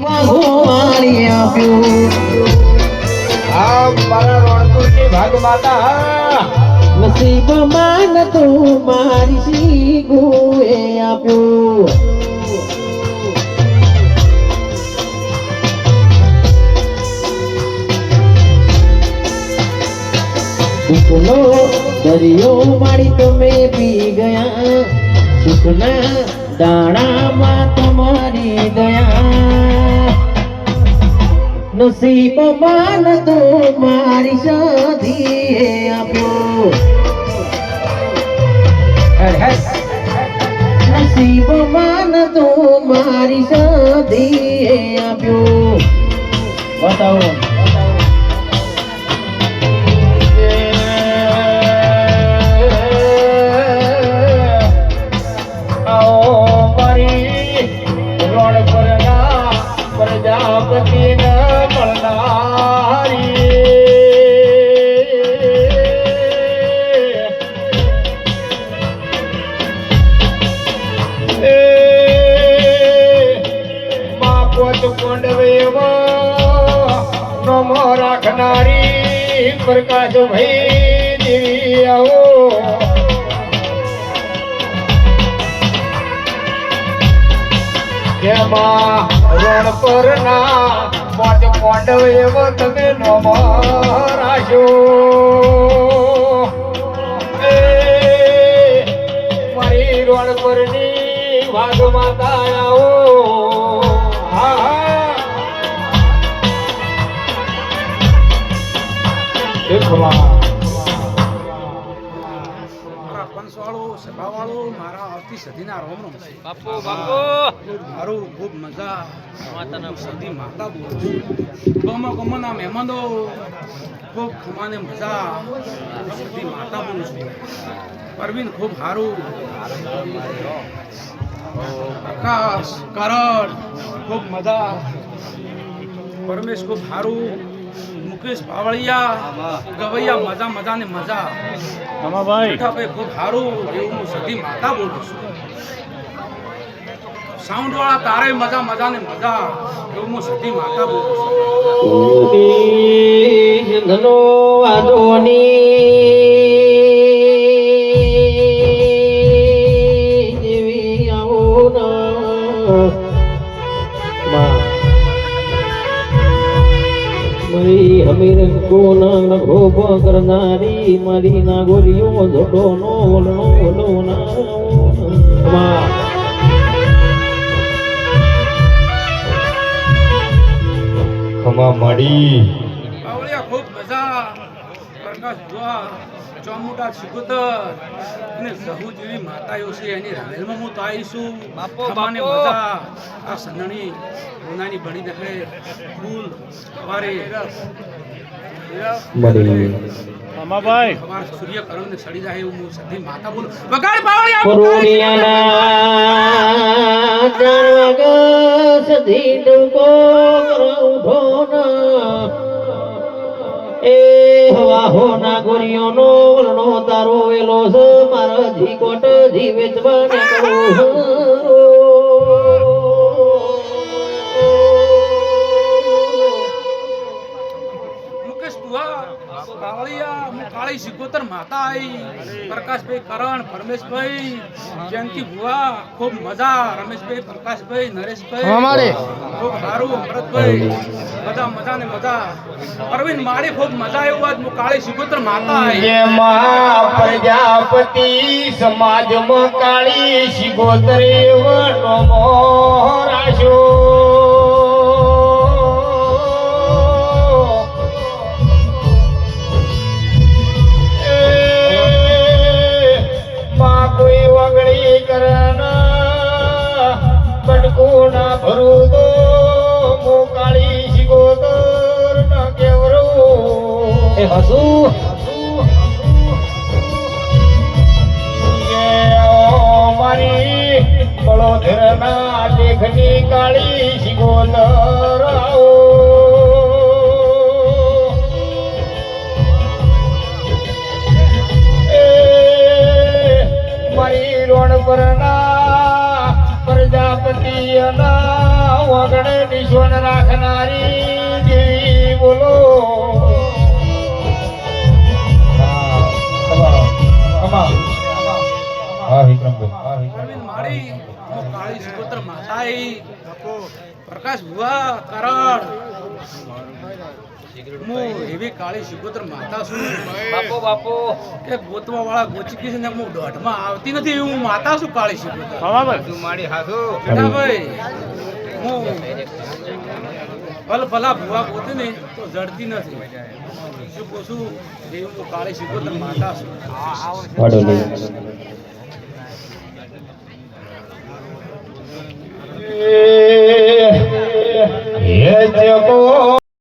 વાઘોવાળી આપ્યું આ મારા રણપુરની ભાગ માતા નસીબમાં નતું મારી શીગુએ આપ્યું સુખનો દરિયો મારી તમે પી ગયા સુખના દાણામાં તમારી દયા નસીબમાં તો મારી સાધીએ આપ્યો નસીબમાં તો મારી સાધીએ આપ્યો બતાવો રાખનારી પ્રકાશ ભાઈ દેવી આવો જેમાં રણ પર ના પાંચ પાંડવ એવો તમે નોમ રાખ્યો મારી રણ પરની વાઘ માતા આવો પંચવાળું સભાવાળું મારા આવતી સદીના રોમ રોમ બાપુ બાપુ મારું ખૂબ મજા માતાના સદી માતા બોલું છું ગમના મહેમાનો ખૂબ ખમાને મજા સદી માતા બોલું છું પરવીન ખૂબ સારું આકાશ કરણ ખૂબ મજા પરમેશ ખૂબ સારું મુકેશ પાવળિયા ગવૈયા મજા મજા ને મજા રમાભાઈ ભાઈ ખૂબ સારું એવું હું સદી માતા બોલું છું સાઉન્ડ વાળા તારે મજા મજા ને મજા એવું હું સદી માતા બોલું છું ધનો આદોની દેવી આવો મારી હમીર કોના ભોપ કરનારી મારી નાગોરીઓ જોડો નો વલણો વલો ના ખમા મળી પાવળિયા ખૂબ મજા પ્રકાશ બુઆ ચોમુટા સિકોતર અને સહુ જેવી માતાઓ છે એની રામેલમાં હું તો આવીશું બાપો, ખમાને બાપો. મજા આ સન્નણી સોનાની બની દખે ફૂલ સવારે રમાભાઈ સવાર સૂર્યકરણ ને સડી જાય એવું હું સધી માતા બોલું વગાડ પાવળિયા પુરુણિયાના જરગસ ધીડકો ઉઠો ના એ હવાહો ના ગોરીઓનો વલણો તારો વેલો છે મારા જીકોટ જીવેચવા ને કરું મુકેશ બુઆ કાવળિયા હું કાળી સિકોતર માતા આઈ પ્રકાશભાઈ કરણ પરમેશભાઈ જયંતિ બુઆ ખૂબ મજા રમેશભાઈ પ્રકાશભાઈ નરેશભાઈ ખૂબ સારું અમૃતભાઈ બધા મજા ને મજા અરવિંદ મારી ખૂબ મજા એવું આજ હું કાળી સિકોતર માતા આઈ જેમાં પ્રજાપતિ સમાજમાં કાળી શિગોતરે વનો રાશો કોઈ વગડી કરણ બટકું ના ભરું તો મોકાળી શિગોતર ન કેવરું એ હસુ મારી બળોધરના લેખની કાળી શિગોતર આવો મારી રોડ પરના પ્રજાપતિ ના ગણે નિશ્વન રાખનારી દેવી બોલો હા વિક્રમભાઈ પરવીન માળી હું કાળી સિકોતર માતાઈ પ્રકાશ ભુવા કરણ હું એવી કાળી સિકોતર માતા છું બાપો કે ગોતવા વાળા ગોચકી છે ને હું દોઢમાં આવતી નથી હું માતા છું કાળી સિકોતર મારી બેટા ભાઈ હું ભલા ભુવા ગોતે ને તો જડતી નથી શું કહું છું એવી હું કાળી સિકોતર માતા છું એ જગો